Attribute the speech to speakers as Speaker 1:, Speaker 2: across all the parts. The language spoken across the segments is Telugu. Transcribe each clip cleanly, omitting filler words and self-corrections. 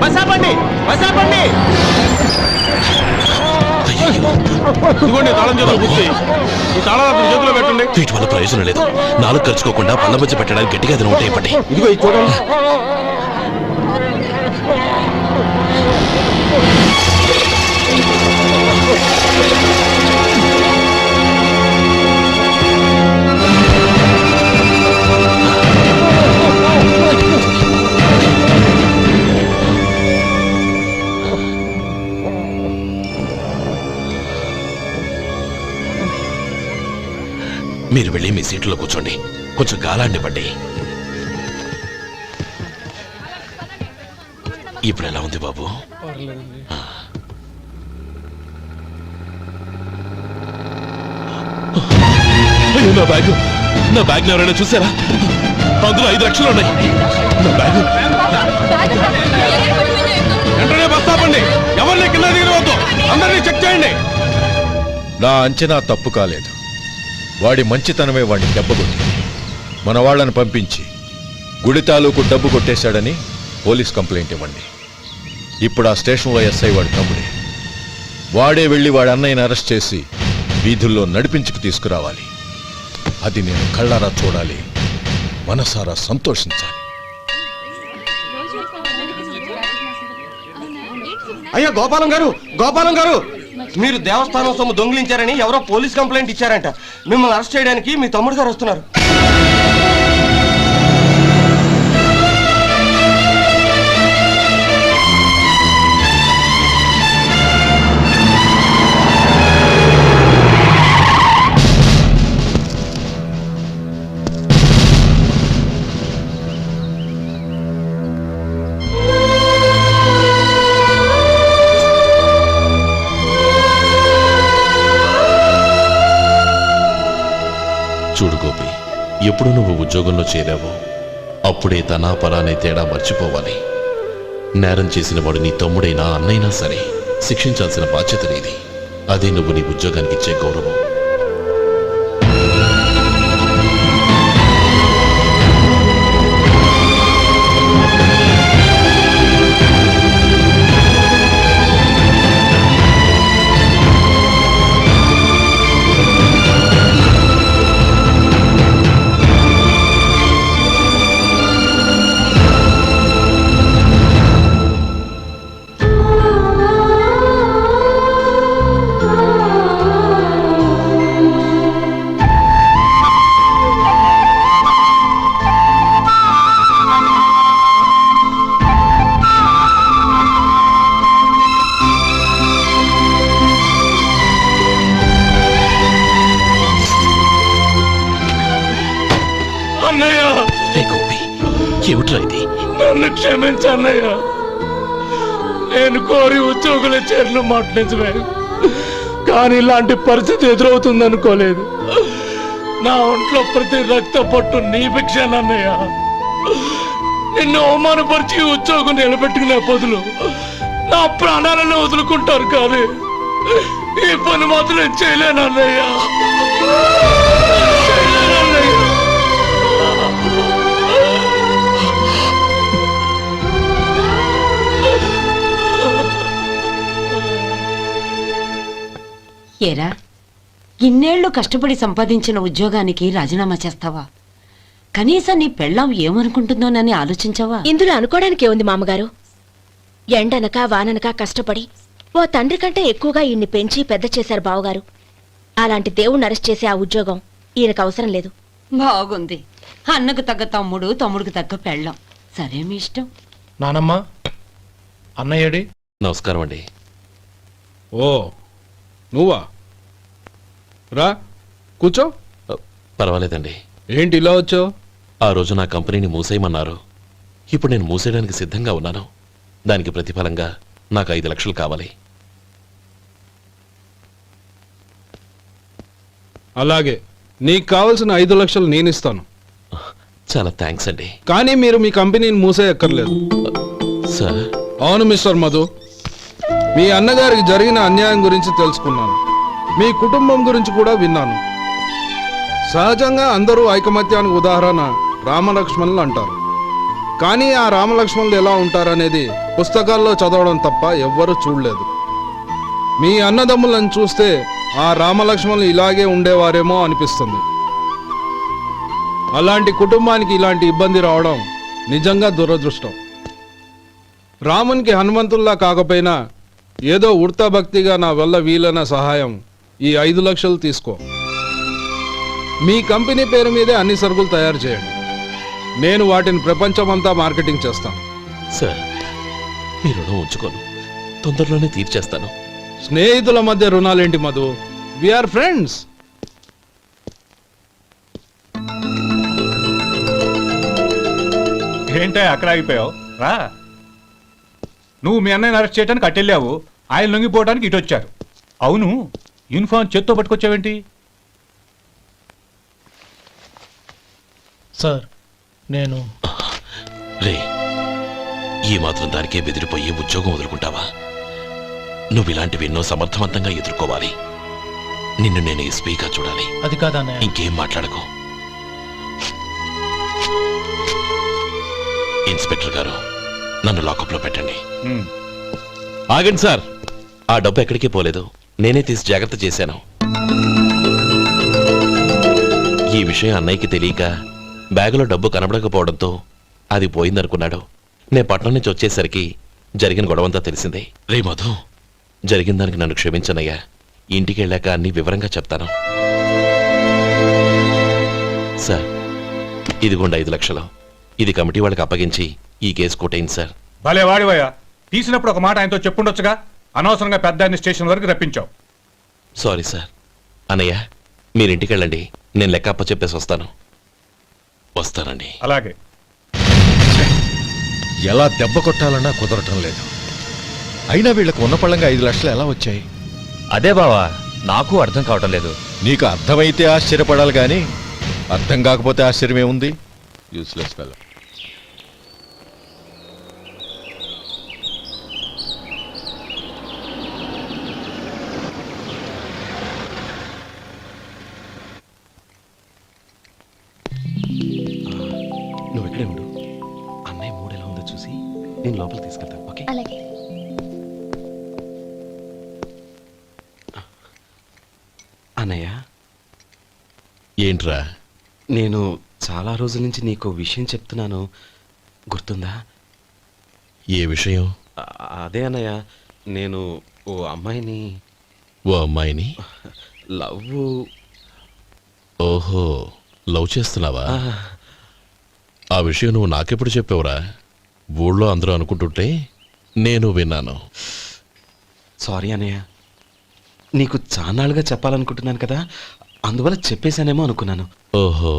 Speaker 1: బసాపండి బసాపండి. ఇదిగోండి తాళం చేతులు గుర్తి. ఈ తాళాలు చేతిలో పెట్టండి.
Speaker 2: వీటి వల్ల ప్రయోజనం లేదు. నాలుగు ఖర్చుకోకుండా పళ్ళ మధ్య పెట్టడానికి గట్టిగా ఏదైనా ఉంటాయి. ఇవ్వండి.
Speaker 1: ఇదిగో ఇది చూడండి.
Speaker 2: మీరు వెళ్ళి మీ సీట్లో కూర్చోండి. కొంచెం గాలాండివ్వండి. ఇప్పుడు ఎలా ఉంది బాబు? నా బ్యాగ్, నా బ్యాగ్ ఎవరైనా చూసారా? అందులో 5 లక్షలు ఉన్నాయి. నా బ్యాగ్
Speaker 1: వెంటనే బస్తాపండి. ఎవరిని కింద దిగవద్దు. అందరినీ చెక్ చేయండి.
Speaker 3: నా అంచనా తప్పు కాలేదు. వాడి మంచితనమే వాడిని దెబ్బకొట్టింది. మన వాళ్ళని పంపించి గుడి తాలూకు డబ్బు కొట్టేశాడని పోలీస్ కంప్లైంట్ ఇవ్వండి. ఇప్పుడు ఆ స్టేషన్లో ఎస్ఐ వాడి తమ్ముడే. వాడే వెళ్ళి వాడి అన్నయ్యని అరెస్ట్ చేసి వీధుల్లో నడిపించుకు తీసుకురావాలి. అది నేను కళ్ళారా చూడాలి, మనసారా సంతోషించాలి.
Speaker 1: అయ్యా గోపాలం గారు, గోపాలం గారు, మీరు దేవస్థానం సొమ్ము దొంగిలించారని ఎవరో పోలీస్ కంప్లైంట్ ఇచ్చారంట. మిమ్మల్ని అరెస్ట్ చేయడానికి మీ తమ్ముడు గారు వస్తున్నారు.
Speaker 2: చూడు గోపి, ఎప్పుడు నువ్వు ఉద్యోగంలో చేరావో అప్పుడే తనా పరానే తేడా మర్చిపోవాలి. నేరం చేసిన వాడు నీ తమ్ముడైనా అన్నైనా సరే శిక్షించాల్సిన బాధ్యత నీది. అదే నువ్వు నీ ఉద్యోగానికి ఇచ్చే గౌరవం.
Speaker 4: నన్ను క్షమించన్నయ్య. నేను కోరి ఉద్యోగుల చేరిన మాట నిజమే, కానీ ఇలాంటి పరిస్థితి ఎదురవుతుంది అనుకోలేదు. నా ఒంట్లో ప్రతి రక్త పట్టు నీ భిక్షనన్నయ్య. నిన్ను అవమానపరిచి ఉద్యోగం నిలబెట్టుకునే బదులు నా ప్రాణాలను వదులుకుంటారు, కానీ ఈ పని మాత్రం చేయలేనన్నయ్య.
Speaker 5: ఏరా, ఇన్నేళ్లు కష్టపడి సంపాదించిన ఉద్యోగానికి రాజీనామా చేస్తావా? కనీసం నీ పెళ్ళాం ఏమనుకుంటుందోనని ఆలోచించావా?
Speaker 6: ఇందులో అనుకోవడానికి ఏముంది మామగారు? ఎండనక వాననక కష్టపడి ఓ తండ్రి కంటే ఎక్కువగా ఈయన్ని పెంచి పెద్ద చేశారు బావగారు. అలాంటి దేవుణ్ణి అరెస్ట్ చేసే ఆ ఉద్యోగం ఈయనకు అవసరం లేదు.
Speaker 5: బాగుంది. అన్నకు తగ్గ తమ్ముడు, తమ్ముడికి తగ్గ పెళ్ళాం. సరే, మీ ఇష్టం.
Speaker 4: నానమ్మ, అన్నయ్యడి.
Speaker 2: నమస్కారం అండి.
Speaker 7: ఓ, నువ్వా? రా కూర్చో.
Speaker 2: పర్వాలేదండి.
Speaker 7: ఏంటి ఇలా వచ్చావు?
Speaker 2: ఆ రోజు నా కంపెనీని మూసేయమన్నారు. ఇప్పుడు నేను మూసేయడానికి సిద్ధంగా ఉన్నాను. దానికి ప్రతిఫలంగా నాకు 5 లక్షలు కావాలి.
Speaker 7: అలాగే, నీకు కావాల్సిన 5 లక్షలు నేను ఇస్తాను.
Speaker 2: చాలా థ్యాంక్స్ అండి.
Speaker 7: కానీ మీరు మీ కంపెనీని మూసేయక్కర్లేదు.
Speaker 2: సార్?
Speaker 7: అవును మిస్టర్ మధు, మీ అన్నగారికి జరిగిన అన్యాయం గురించి తెలుసుకున్నాను. మీ కుటుంబం గురించి కూడా విన్నాను. సహజంగా అందరూ ఐకమత్యానికి ఉదాహరణ రామలక్ష్మణులు అంటారు. కానీ ఆ రామలక్ష్మణులు ఎలా ఉంటారనేది పుస్తకాల్లో చదవడం తప్ప ఎవ్వరూ చూడలేదు. మీ అన్నదమ్ములను చూస్తే ఆ రామలక్ష్మణులు ఇలాగే ఉండేవారేమో అనిపిస్తుంది. అలాంటి కుటుంబానికి ఇలాంటి ఇబ్బంది రావడం నిజంగా దురదృష్టం. రామునికి హనుమంతుల్లా కాకపోయినా ఏదో ఉడతా భక్తిగా నా వల్ల వీలైన సహాయం ఈ 5 లక్షలు తీసుకో. మీ కంపెనీ పేరు మీదే అన్ని సరుకులు తయారు చేయండి. నేను వాటిని ప్రపంచమంతా మార్కెటింగ్ చేస్తాను.
Speaker 2: సార్ మీ రుణం ఉంచుకోను, తొందరలోనే తీర్చేస్తాను.
Speaker 7: స్నేహితుల మధ్య రుణాలేంటి మధు? We are friends.
Speaker 8: ఏంటే అక్కడ ఆగిపోయావు? రా. నువ్వు మీ అన్నయ్యని అరెస్ట్ చేయడానికి అట్టెళ్ళావు, ఆయన లొంగిపోవడానికి ఇటు వచ్చారు. అవును, యూనిఫామ్ చేత్తో పట్టుకొచ్చావేంటి?
Speaker 4: సార్ నేను
Speaker 2: రే, ఈ మాత్రం దానికే బెదిరిపోయి ఉద్యోగం వదులుకుంటావా? నువ్వు ఇలాంటివి ఎన్నో సమర్థవంతంగా ఎదుర్కోవాలి. నిన్ను నేను ఎస్పీగా చూడాలి.
Speaker 4: అది కాదన్నయ్య.
Speaker 2: ఇంకేం మాట్లాడకు. ఇన్స్పెక్టర్ గారు, నన్ను లాకప్లో పెట్టండి.
Speaker 8: ఉమ్.
Speaker 2: ఆగండి సార్, ఆ డబ్బు ఎక్కడికి పోలేదు, నేనే తీసి జాగ్రత్త చేశాను. ఈ విషయం అన్నయ్యకి తెలియక బ్యాగులో డబ్బు కనబడకపోవడంతో అది పోయిందనుకున్నాడు. నే పట్నం నుంచి వచ్చేసరికి జరిగిన గొడవంతా తెలిసిందే. రే మధు, జరిగిన దానికి నన్ను క్షమించనయ్యా. ఇంటికి వెళ్ళాక అన్ని వివరంగా చెప్తాను. సార్, ఇదిగోండి 5 లక్షలు. ఇది కమిటీ వాళ్ళకి అప్పగించి ఈ కేసు కొట్టేయండి సార్.
Speaker 8: భలే వాడివయ్యా, తీసినప్పుడు ఒక మాట ఆయనతో చెప్పుండొచ్చుగా. అనవసరంగా పెద్ద ఆయన స్టేషన్ వరకు రప్పించావు.
Speaker 2: Sorry sir. అన్నయ్య, మీరు ఇంటికి వెళ్ళండి, నేను లెక్క అప్ప చెప్పేసి వస్తాను. వస్తానండి.
Speaker 8: అలాగే.
Speaker 3: ఎలా దెబ్బ కొట్టాలన్నా కుదరటం లేదు. అయినా వీళ్ళకు ఉన్న పళ్ళంగా 5 లక్షలు ఎలా వచ్చాయి?
Speaker 9: అదే బావా, నాకు అర్థం కావటం లేదు.
Speaker 3: నీకు అర్థమైతే ఆశ్చర్యపడాలి కానీ అర్థం కాకపోతే ఆశ్చర్యమేముంది? Useless fellow.
Speaker 2: నువ్వు ఇక్కడే ఉండు. అన్నయ్య మూడు ఎలా ఉందో చూసి నేను లోపలికి తీసుకెళ్తాను. ఓకే?
Speaker 6: అలాగే.
Speaker 1: అన్నయ్య,
Speaker 2: ఏంట్రా?
Speaker 1: నేను చాలా రోజుల నుంచి నీకు విషయం చెప్తున్నాను, గుర్తుందా?
Speaker 2: ఏ విషయం?
Speaker 1: అదే అన్నయ్య, నేను ఓ అమ్మాయిని
Speaker 2: ఓ అమ్మాయిని
Speaker 1: లవ్.
Speaker 2: ఓహో, లవ్ చేస్తున్నావా? ఆ విషయం నువ్వు నాకెప్పుడు చెప్పావురా? ఊళ్ళో అందరూ అనుకుంటుంటే నేను విన్నాను.
Speaker 1: సారీ అన్నయ్య, నీకు చాన్నాళ్ళుగా చెప్పాలనుకుంటున్నాను కదా, అందువల్ల చెప్పేశానేమో అనుకున్నాను.
Speaker 2: ఓహో,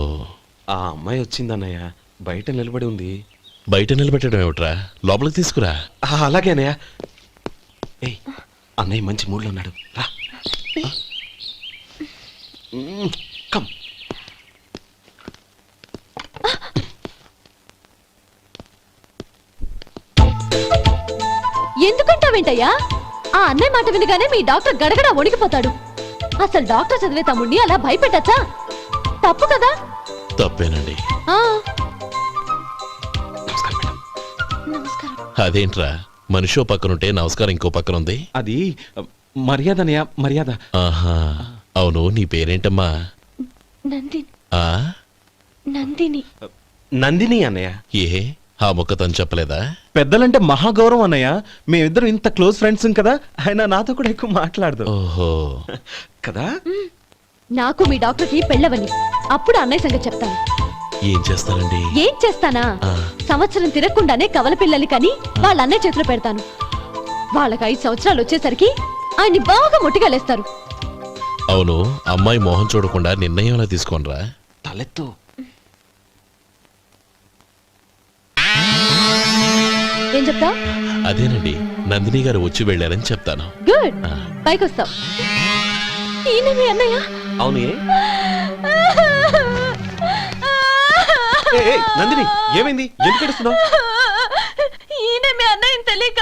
Speaker 1: ఆ అమ్మాయి వచ్చిందన్నయ్య, బయట నిలబడి ఉంది.
Speaker 2: బయట నిలబెట్టడం ఏమిట్రా? లోపలికి తీసుకురా.
Speaker 1: అలాగే అన్నయ్య. ఏయ్, అన్నయ్య మంచి మూడ్లో ఉన్నాడు, రా. కమ్.
Speaker 10: ఎందుకంటావేంటయ్యా? ఆ అన్నయ్య మాట వినగానే మీ డాక్టర్ గడగడ వణికిపోతాడు. అసలు డాక్టర్ చదివే తమ్ముడిని అలా భయపెట్టచ్చా? తప్పు కదా?
Speaker 2: తప్పేనండి.
Speaker 10: ఆ,
Speaker 1: నమస్కారం మేడం.
Speaker 10: నమస్కారం.
Speaker 2: అదేంట్రా, మనిషో పక్కనుంటే నమస్కారం ఇంకో పక్కన ఉంది?
Speaker 1: అది మర్యాద అన్నయ్య, మర్యాద.
Speaker 2: ఆహా, అవును, నీ పేరేంటమ్మా?
Speaker 10: నందిని.
Speaker 2: ఆ
Speaker 10: నందిని.
Speaker 1: నందిని అన్నయ్య.
Speaker 2: ఏ, ఆ ముక్క తను చెప్పలేదా?
Speaker 1: పెద్దలంటే మహాగౌరవం అన్నయ్య, మేమిద్దరం ఇంత క్లోజ్ ఫ్రెండ్స్ కదా, ఆయన నాతో కూడా ఎక్కువ మాట్లాడదు
Speaker 2: ఓహో,
Speaker 1: కదా.
Speaker 10: నాకు మీ డాక్టర్కి పెళ్ళవని అప్పుడు అన్నయ్య సంగతి చెప్తాను.
Speaker 2: ఏం చేస్తారండి?
Speaker 10: ఏం చేస్తానా? సంవత్సరం తిరగకుండానే కవల పిల్లల్ని కని వాళ్ళ అన్నయ్య చేతిలో పెడతాను. వాళ్ళకి 5 సంవత్సరాలు వచ్చేసరికి ఆయన్ని బాగా ముట్టిగలేస్తారు.
Speaker 2: అవును, అమ్మాయి మోహం చూడకుండా నిర్ణయం ఎలా తీసుకోనరా?
Speaker 1: తలెత్తు.
Speaker 10: ఏం చెప్తా?
Speaker 2: అదేనండి, నందిని గారు వచ్చి వెళ్ళారని చెప్తాను.
Speaker 10: గుడ్, పైకొస్తావు. ఈయన మీ అన్నయ్య?
Speaker 1: అవును. నందిని, ఏమైంది? ఎందుకు ఏడుస్తున్నావు?
Speaker 10: ఈయన మీ అన్నయ్యని తెలియక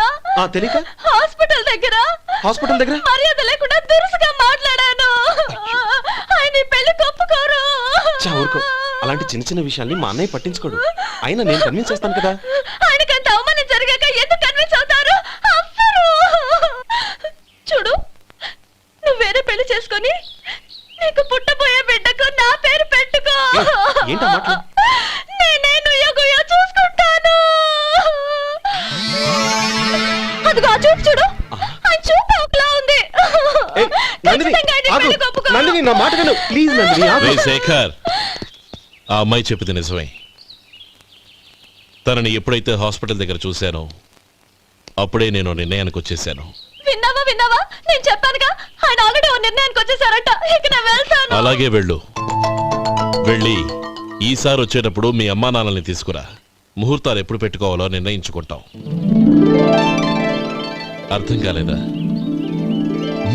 Speaker 1: తెలియక
Speaker 10: హాస్పిటల్ దగ్గర మర్యాద లేకుండా దురుసుగా మాట్లాడాను. ఆయన ఈ పెళ్లి ఒప్పుకోరు.
Speaker 1: ఊరుకో, అలాంటి చిన్న చిన్న విషయాల్ని మా అన్నయ్య పట్టించుకోడు. అయినా నేను కన్విన్స్ చేస్తాను కదా.
Speaker 10: ఆయనకంత అవమానం జరిగాక ఎందుకు కన్విన్స్ అవుతావు? చేసుకొని నీకు పుట్టబోయే బిడ్డకు నా పేరు పెట్టుకో.
Speaker 1: ఏంటా మాటలు?
Speaker 10: నేనే నుయ్యగుయ్య చూసుకుంటాను. అదిగో ఆ చూపు చూడు, ఆ చూపు ఒకలా ఉంది. ఖచ్చితంగా నీ పెళ్లికి ఒప్పుకో.
Speaker 1: నా మాట విను ప్లీజ్ నందిని.
Speaker 2: రే శేఖర్, ఆ అమ్మాయి చెప్పింది నిజమే. తనని ఎప్పుడైతే హాస్పిటల్ దగ్గర చూశానో అప్పుడే నేను నిర్ణయానికి వచ్చేసాను.
Speaker 10: విన్నావా విన్నావా, నేను చెప్పానుగా ఆయన ఆల్రెడీ ఓ నిర్ణయానికి వచ్చేసారట. ఇక నేను వెళ్తాను.
Speaker 2: అలాగే వెళ్ళి ఈసారి వచ్చేటప్పుడు మీ అమ్మా నాన్నల్ని తీసుకురా. ముహూర్తాలు ఎప్పుడు పెట్టుకోవాలో నిర్ణయించుకుంటాం. అర్థం కాలేదా?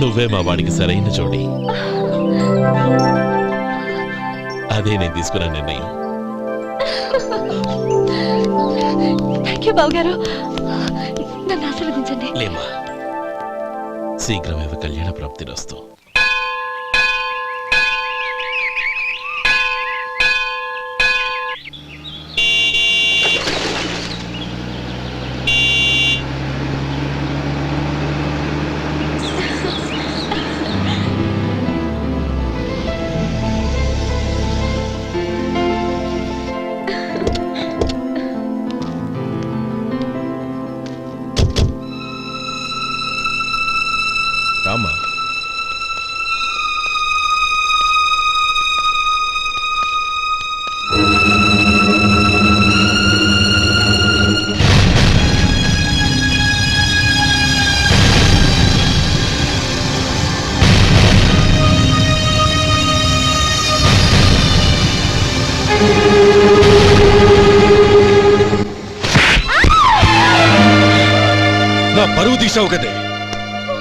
Speaker 2: నువ్వే మా వాడికి సరైన జోడి. అదే నేను తీసుకున్న నిర్ణయం.
Speaker 10: థ్యాంక్ యూ బావగారు, నన్ను ఆశీర్వదించండి.
Speaker 2: లేమ్మా, శీఘ్రమేవ కళ్యాణ ప్రాప్తిరస్తు.
Speaker 3: రామా, నా పరువు తీసావు కదే.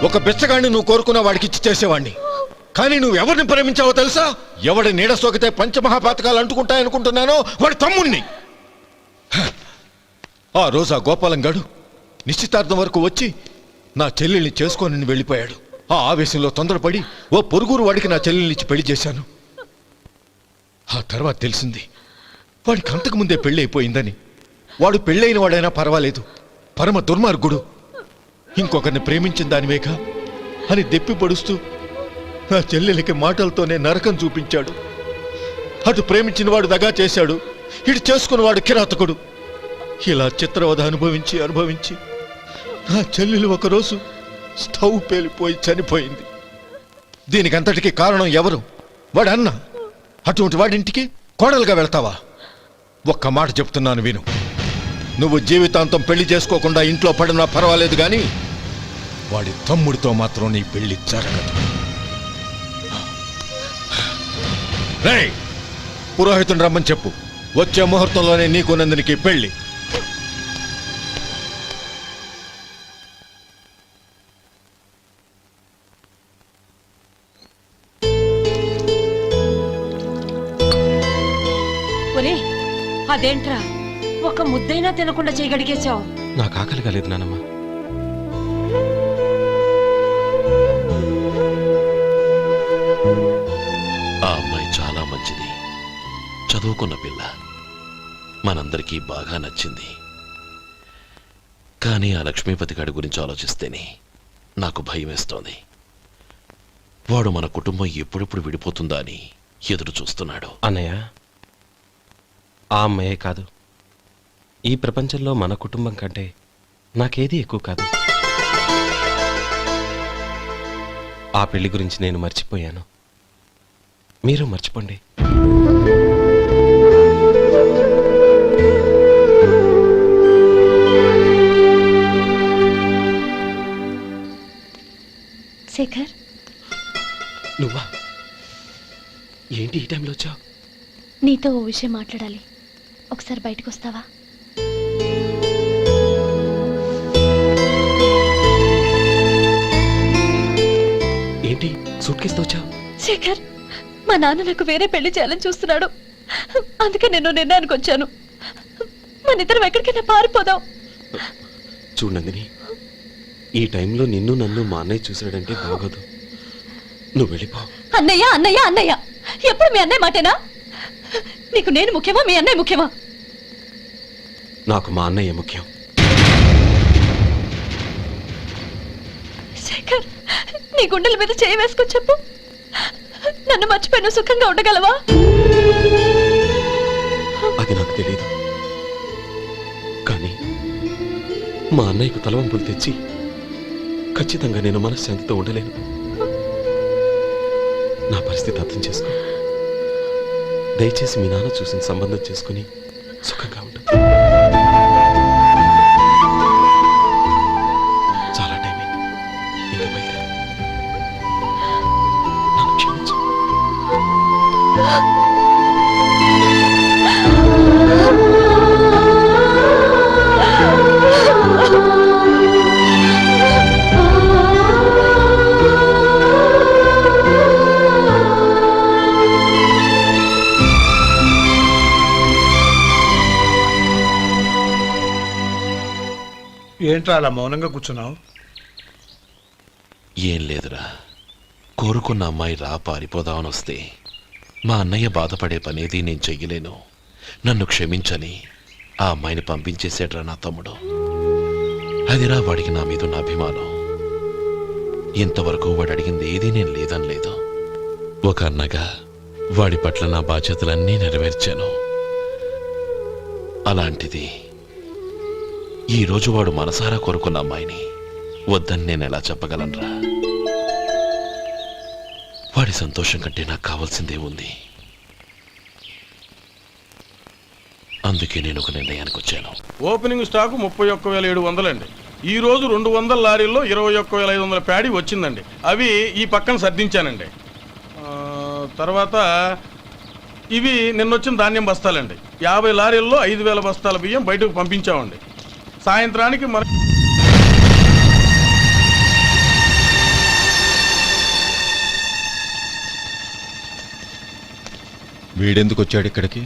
Speaker 3: ఒక బెచ్చగాడిని నువ్వు కోరుకున్న వాడికి ఇచ్చి చేసేవాడిని. కానీ నువ్వు ఎవరిని ప్రేమించావో తెలుసా? ఎవడి నీడ సోకితే పంచమహాపాతకాలు అంటుకుంటాయనుకుంటున్నానో వాడి తమ్ముణ్ణి. ఆ రోజు ఆ గోపాలం గాడు నిశ్చితార్థం వరకు వచ్చి నా చెల్లెల్ని చేసుకొని వెళ్ళిపోయాడు. ఆ ఆవేశంలో తొందరపడి ఓ పొరుగురు వాడికి నా చెల్లెల్నిచ్చి పెళ్లి చేశాను. ఆ తర్వాత తెలిసింది వాడికి అంతకుముందే పెళ్లి అయిపోయిందని. వాడు పెళ్ళైన వాడైనా పర్వాలేదు, పరమ దుర్మార్గుడు. ఇంకొకరిని ప్రేమించిన దానివేక అని దెప్పి పొడుస్తూ నా చెల్లెలికి మాటలతోనే నరకం చూపించాడు. అటు ప్రేమించిన వాడు దగా చేశాడు, ఇటు చేసుకున్నవాడు కిరాతకుడు. ఇలా చిత్రవధ అనుభవించి నా చెల్లెలు ఒకరోజు స్టవ్ పేలిపోయి చనిపోయింది. దీనికంతటికి కారణం ఎవరు? వాడు అన్న. అటువంటి వాడింటికి కోడలుగా వెళ్తావా? ఒక్క మాట చెప్తున్నాను విను. నువ్వు జీవితాంతం పెళ్లి చేసుకోకుండా ఇంట్లో పడినా పర్వాలేదు, కానీ వాడి తమ్ముడితో మాత్రం నీ పెళ్లి జరగదు. రేయ్, పురోహితుని రమ్మని చెప్పు. వచ్చే ముహూర్తంలోనే నీకు నందినికి పెళ్లి.
Speaker 5: ఒరే, అదేంట్రా ఒక ముద్దైనా తినకుండా చేయగడిగేశావు?
Speaker 1: నాకు ఆకలి కాలేదు నానమ్మ.
Speaker 2: ఆ అమ్మాయి చాలా మంచిది, చదువుకున్న పిల్ల, మనందరికీ బాగా నచ్చింది. కానీ ఆ లక్ష్మీపతి గారి గురించి ఆలోచిస్తేనే నాకు భయం వేస్తోంది. వాడు మన కుటుంబం ఎప్పుడెప్పుడు విడిపోతుందా అని ఎదురు చూస్తున్నాడు.
Speaker 1: అన్నయ్య, ఆ అమ్మాయే కాదు, ఈ ప్రపంచంలో మన కుటుంబం కంటే నాకేది ఎక్కువ కాదు. ఆ పెళ్లి గురించి నేను మర్చిపోయాను, మీరు మర్చిపోండి.
Speaker 10: శేఖర్,
Speaker 1: నువ్వా? ఏంటి ఈ టైంలో వచ్చావు?
Speaker 10: నీతో ఓ విషయం మాట్లాడాలి. ఒకసారి బయటకు వస్తావా?
Speaker 1: ఏంటి సూట్ కేసుతో వచ్చావు?
Speaker 10: శేఖర్, మా నాన్న నాకు వేరే పెళ్లి చేయాలని చూస్తున్నాడు. అందుకే నేను నిర్ణయానికి వచ్చాను. మన ఇద్దరం ఎక్కడికైనా పారిపోదాం.
Speaker 1: చూడు నందిని, ఈ టైంలో నిన్ను నన్ను మా అన్నయ్య చూశాడంటే బాగోదు. నువ్వు వెళ్ళిపో.
Speaker 10: అన్నయ్య అన్నయ్య అన్నయ్య, ఎప్పుడు మీ అన్నయ్య మాటేనా? నీకు నేను ముఖ్యమా, మీ అన్నయ్య ముఖ్యమా?
Speaker 1: నాకు మా అన్నయ్య ముఖ్యం.
Speaker 10: శేఖర్, నీ గుండెల మీద చేయి వేసుకొని చెప్పు. నన్ను మర్చిపోయి నువ్వు సుఖంగా ఉండగలవా?
Speaker 1: అది నాకు తెలియదు, కానీ మా అన్నయ్యకు తలవంపులు తెచ్చి ఖచ్చితంగా నేను మనశ్శాంతితో ఉండలేను. నా పరిస్థితి అర్థం చేసుకో. దయచేసి మీ నాన్న చూసిన సంబంధం చేసుకుని సుఖంగా ఉంటుంది. చాలా టైం అయింది, ఇంకా బయలుదేరు. నన్ను క్షమించు.
Speaker 11: ఏంట్రా అలా మౌనంగా కూర్చున్నావు?
Speaker 2: ఏం లేదురా, కోరుకున్న అమ్మాయి రా పారిపోదామని వస్తే మా అన్నయ్య బాధపడే పనేది నేను చెయ్యలేను. నన్ను క్షమించని ఆ అమ్మాయిని పంపించేసాడ్రా నా తమ్ముడు. అదిరా వాడికి నా మీదున్న అభిమానం. ఇంతవరకు వాడు అడిగింది ఏదీ నేను లేదని లేదు. ఒక అన్నగా వాడి పట్ల నా బాధ్యతలన్నీ నెరవేర్చాను. అలాంటిది ఈరోజు వాడు మనసారా కోరుకున్న అమ్మాయిని వద్దని నేను ఎలా చెప్పగలనురా? వాడి సంతోషం కంటే నాకు కావాల్సిందే ఉంది. అందుకే నేను ఒక నిర్ణయానికి వచ్చాను.
Speaker 7: ఓపెనింగ్ స్టాకు 31,700 అండి. ఈ రోజు 200 లారీల్లో 21,500 ప్యాడీ వచ్చిందండి. అవి ఈ పక్కన సర్దించానండి. తర్వాత ఇవి నిన్నొచ్చిన ధాన్యం బస్తాలండి. 50 లారీల్లో 5,000 బస్తాల బియ్యం బయటకు పంపించామండి. సాయంత్రానికి మన
Speaker 3: వీడెందుకు వచ్చాడు ఇక్కడికి?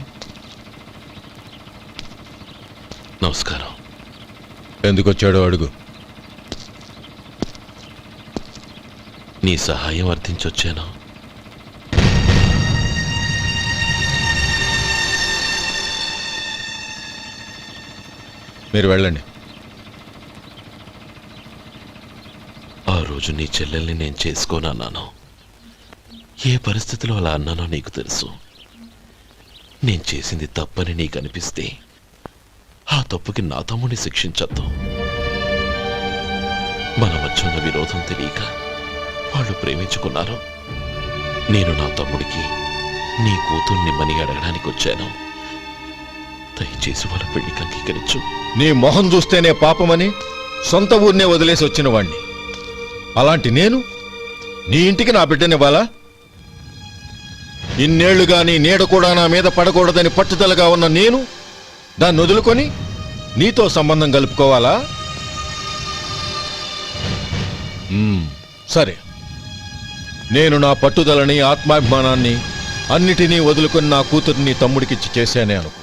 Speaker 2: నమస్కారం.
Speaker 3: ఎందుకు వచ్చాడో అడుగు.
Speaker 2: నీ సహాయం అర్థించొచ్చాను.
Speaker 3: మీరు వెళ్ళండి.
Speaker 2: ఆ రోజు నీ చెల్లెల్ని నేను చేసుకోనన్నాను. ఏ పరిస్థితిలో అలా అన్నానో నీకు తెలుసు. నేను చేసింది తప్పని నీకు అనిపిస్తే ఆ తప్పుకి నా తమ్ముడిని శిక్షించద్దు. మన మధ్య ఉన్న విరోధం తెలియక వాళ్ళు ప్రేమించుకున్నారు. నేను నా తమ్ముడికి నీ కూతుర్ని మని అడగడానికి వచ్చాను. దయచేసి వాళ్ళ పెళ్లికి అంగీకరించు.
Speaker 3: నీ మొహం చూస్తేనే పాపమని సొంత ఊరినే వదిలేసి వచ్చిన వాణ్ణి. అలాంటి నేను నీ ఇంటికి నా బిడ్డనివ్వాలా? ఇన్నేళ్లుగా నీ నీడ కూడా నా మీద పడకూడదని పట్టుదలగా ఉన్న నేను దాన్ని వదులుకొని నీతో సంబంధం కలుపుకోవాలా? సరే, నేను నా పట్టుదలని ఆత్మాభిమానాన్ని అన్నిటినీ వదులుకొని నా కూతుర్ని తమ్ముడికిచ్చి చేశానే అనుకో.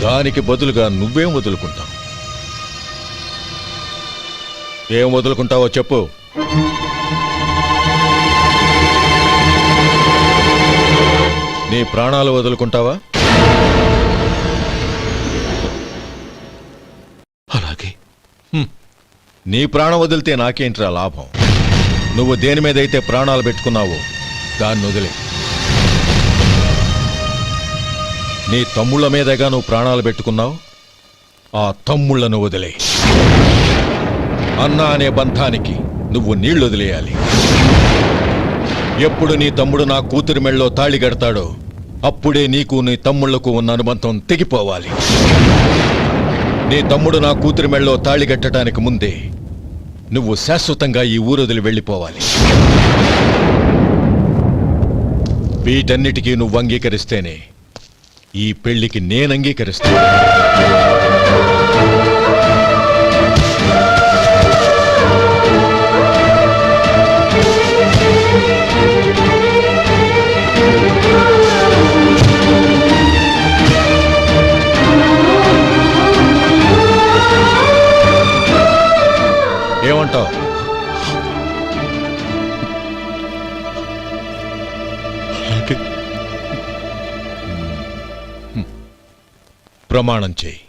Speaker 3: దానికి బదులుగా నువ్వేం వదులుకుంటావు? ఏం వదులుకుంటావో చెప్పు. నీ ప్రాణాలు వదులుకుంటావా?
Speaker 2: అలాగే.
Speaker 3: నీ ప్రాణం వదిలితే నాకేంట్రా లాభం? నువ్వు దేని మీదైతే ప్రాణాలు పెట్టుకున్నావో దాన్ని వదిలే. నీ తమ్ముళ్ళ మీదగా నువ్వు ప్రాణాలు పెట్టుకున్నావు. ఆ తమ్ముళ్లను వదిలే. అన్న అనే బంధానికి నువ్వు నీళ్లు వదిలేయాలి. ఎప్పుడు నీ తమ్ముడు నా కూతురి మెళ్ళలో తాళి కడతాడో అప్పుడే నీకు నీ తమ్ముళ్లకు ఉన్న అనుబంధం తెగిపోవాలి. నీ తమ్ముడు నా కూతురి మెళ్ళలో తాళి కట్టడానికి ముందే నువ్వు శాశ్వతంగా ఈ ఊరొదిలి వెళ్ళిపోవాలి. వీటన్నిటికీ నువ్వు అంగీకరిస్తేనే ఈ పెళ్లికి నేను అంగీకరిస్తాను. ఏమంటావు? ప్రమాణం చేయి.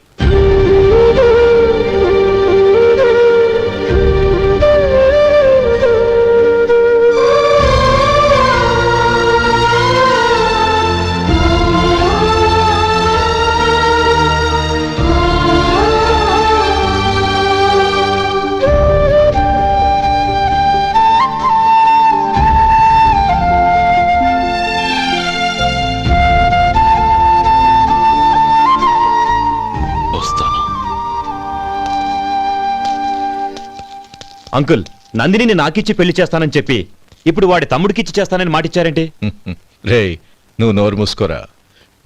Speaker 9: అంకుల్ నందినిని నాకిచ్చి పెళ్లి చేస్తానని చెప్పి ఇప్పుడు వాడి తమ్ముడికిచ్చి చేస్తానని మాటిచ్చారేంటి?
Speaker 3: రేయ్, నువ్వు నోరు మూసుకోరా.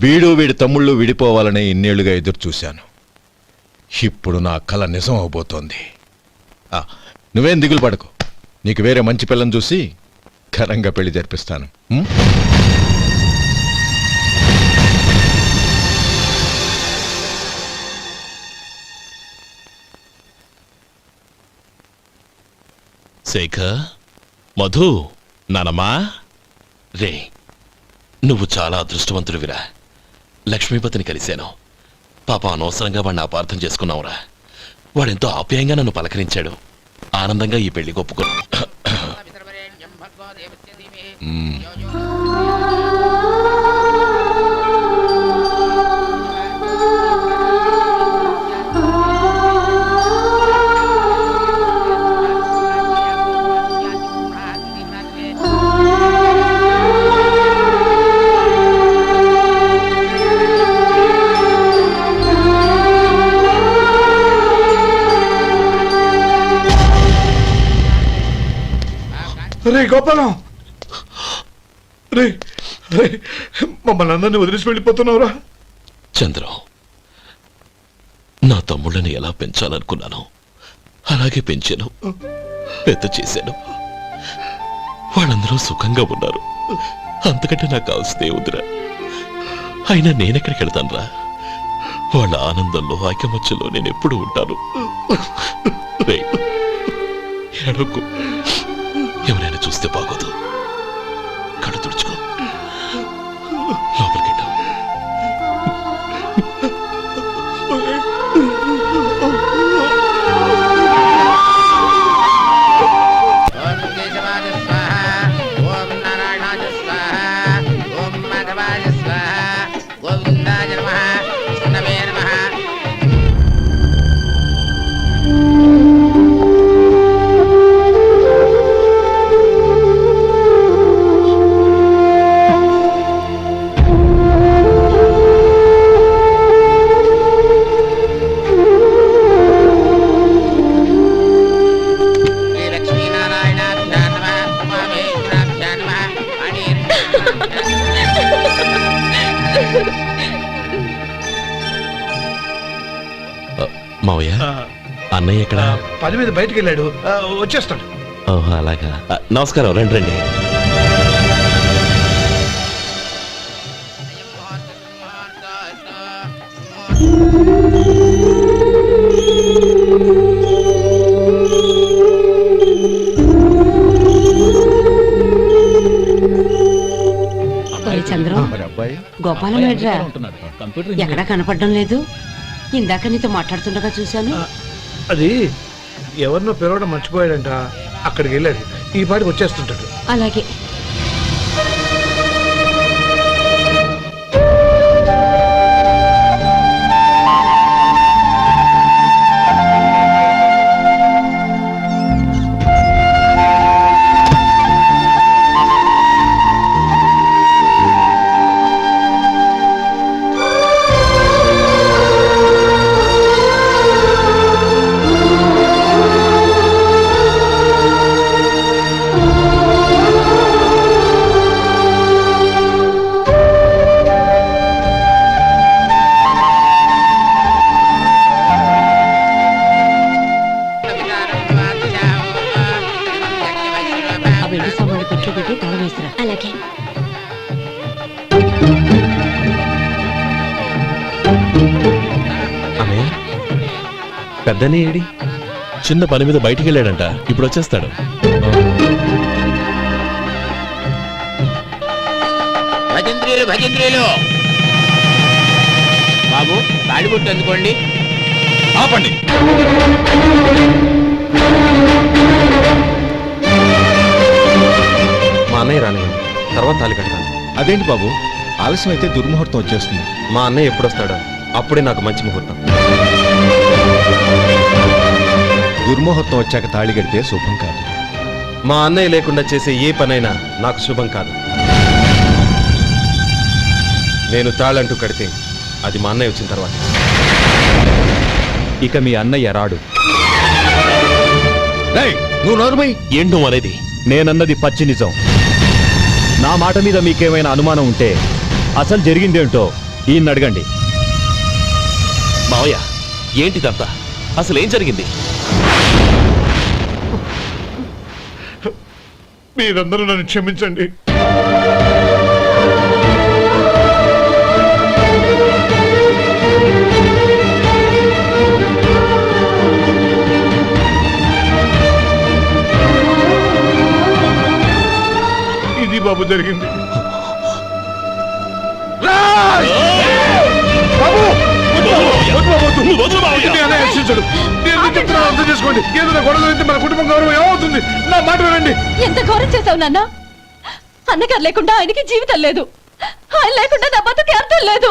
Speaker 3: వీడి తమ్ముళ్ళు విడిపోవాలనే ఇన్నేళ్లుగా ఎదురు చూశాను. ఇప్పుడు నా కల నిజం అవబోతోంది. నువ్వేం దిగులు పడకు. నీకు వేరే మంచి పిల్లని చూసి ఘనంగా పెళ్లి జరిపిస్తాను.
Speaker 2: శేఖర్, మధు, నానమ్మా, రే, నువ్వు చాలా అదృష్టవంతుడివిరా. లక్ష్మీపతిని కలిశాను. పాప అనవసరంగా వాడిని అపార్థం చేసుకున్నావురా. వాడెంతో ఆప్యాయంగా నన్ను పలకరించాడు. ఆనందంగా ఈ పెళ్లి ఒప్పుకో.
Speaker 11: రే గోపాలం, రే రే, మమ్మల్ని అందరినీ వదిలేసి వెళ్ళిపోతున్నావురా?
Speaker 2: చంద్రం, నా తమ్ముళ్ళని ఎలా పెంచాలనుకున్నాను అలాగే పెంచాను, పెద్ద చేశాను. వాళ్ళందరూ సుఖంగా ఉన్నారు. అంతకంటే నాకు కావాల్సిందే ఉందిరా. అయినా నేనెక్కడికి వెళ్తానురా? వాళ్ళ ఆనందంలో ఐకమత్యంలో నేను ఎప్పుడు ఉంటాను. ఎడకు, ఎవరైనా చూస్తే బాగోదు. కళ్ళు తుడుచుకో, లోపలికి వెళ్ళు. మావయ్య, అన్నయ్య ఎక్కడ?
Speaker 11: పని మీద బయటికి వెళ్ళాడు, వచ్చేస్తాడు.
Speaker 2: ఓహో, అలాగా. నమస్కారం, రండి రండి.
Speaker 5: చంద్రం,
Speaker 3: అబ్బాయి
Speaker 5: గోపాలం ఎడ్రా ఎక్కడా కనపడడం లేదు. ఇందాక నీతో మాట్లాడుతుండగా చూశాను.
Speaker 11: అది ఎవరినో పిలవడం మర్చిపోయాడంట, అక్కడికి వెళ్ళాడు. ఈ పాటికి వచ్చేస్తుంటాడు.
Speaker 5: అలాగే.
Speaker 6: అలాగే.
Speaker 2: అన్నయ్య, పెద్దనే ఏడి? చిన్న పని మీద బయటికి వెళ్ళాడంట, ఇప్పుడు వచ్చేస్తాడు.
Speaker 12: భజంత్రీలు భజంత్రీలు, బాబు తాడిబొట్టు అందుకోండి.
Speaker 3: ఆపండి.
Speaker 1: మా అన్నయ్య రానివ్వండి, తర్వాత తాళి కడతాను.
Speaker 3: అదేంటి బాబు, ఆలస్యం అయితే దుర్ముహూర్తం వచ్చేస్తుంది.
Speaker 1: మా అన్నయ్య ఎప్పుడు వస్తాడో అప్పుడే నాకు మంచి ముహూర్తం.
Speaker 3: దుర్ముహూర్తం వచ్చాక తాళి కడితే శుభం కాదు.
Speaker 1: మా అన్నయ్య లేకుండా చేసే ఏ పనైనా నాకు శుభం కాదు. నేను తాళంటూ కడితే అది మా అన్నయ్య వచ్చిన తర్వాత.
Speaker 9: ఇక మీ అన్నయ్య రాడు.
Speaker 3: రేయ్, నువ్వు నోరుమై.
Speaker 2: ఏంటో అనేది?
Speaker 9: నేనన్నది పచ్చి నిజం. నా మాట మీద మీకేమైనా అనుమానం ఉంటే అసలు జరిగిందేంటో ఈయన్ని అడగండి.
Speaker 2: మావయ్య, ఏంటిదంతా? అసలు ఏం జరిగింది?
Speaker 11: మీరందరూ నన్ను క్షమించండి. ఇది బాబు జరిగింది. బాబు రక్షించడు. అర్థం చేసుకోండి. ఏదైనా గొడవ జరిగితే మన కుటుంబం గౌరవం ఏమవుతుంది? నా మాట వినండి.
Speaker 10: ఎంత ఘోరం చేసావు నాన్న. అన్నగారు లేకుండా ఆయనకి జీవితం లేదు, ఆయన లేకుండా నా బతుకి అర్థం లేదు.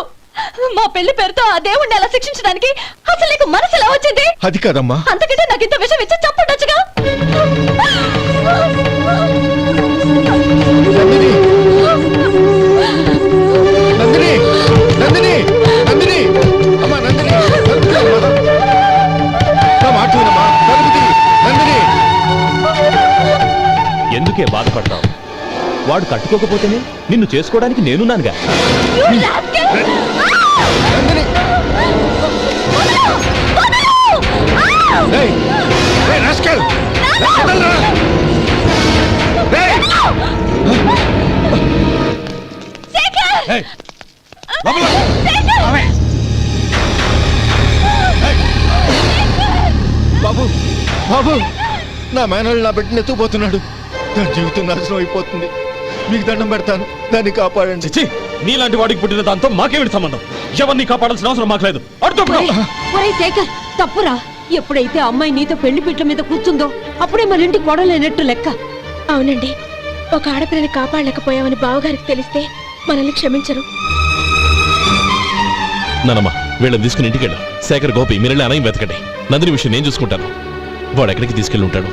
Speaker 10: మా పెళ్లి పేరుతో ఆ దేవుణ్ణి అలా శిక్షించడానికి అసలు నీకు మనసు ఎలా వచ్చింది?
Speaker 3: అది కాదమ్మా.
Speaker 10: అంతకంటే నాకు ఇంత విషయం ఇచ్చి చంపడొచ్చుగా.
Speaker 3: నందిని, నందిని, నందిని, అమ్మా నందిని, నా మాట వినమ్మా. నందిని,
Speaker 9: ఎందుకే బాధపడతావు? వాడు కట్టుకోకపోతేనే నిన్ను చేసుకోవడానికి నేనున్నానుగా.
Speaker 3: ఏయ్, ఏయ్, రాస్కెల్! ఏయ్! బాబు, బాబు, నా మేనల్ని నా బిడ్డని ఎత్తుకుపోతున్నాడు. నా జీవితం నాశనం అయిపోతుంది. మీకు దండం పెడతాను, దాన్ని కాపాడండి.
Speaker 9: చిచ్చి, నీలాంటి వాడికి పుట్టిన దాంతో మాకేమిటి సంబంధం? ఎవరిని కాపాడాల్సిన అవసరం మాకు లేదు.
Speaker 5: ఒరేయ్ శేఖర్, తప్పురా. ఎప్పుడైతే అమ్మాయి నీతో పెళ్లి పీటల మీద కూర్చుందో అప్పుడే మన ఇంటి కొడలేనట్టు లెక్క.
Speaker 6: అవునండి, ఒక ఆడపిల్లని కాపాడలేకపోయామని బావగారికి తెలిస్తే మనల్ని క్షమించరు.
Speaker 2: నానమ్మ, వీళ్ళని తీసుకుని ఇంటికి వెళ్ళు. శేఖర్, గోపి, మీరెళ్ళి అన్నయ్య వెతకండి. నందిని విషయం నేను చూసుకుంటాను. వాడు ఎక్కడికి తీసుకెళ్ళి ఉంటాడు.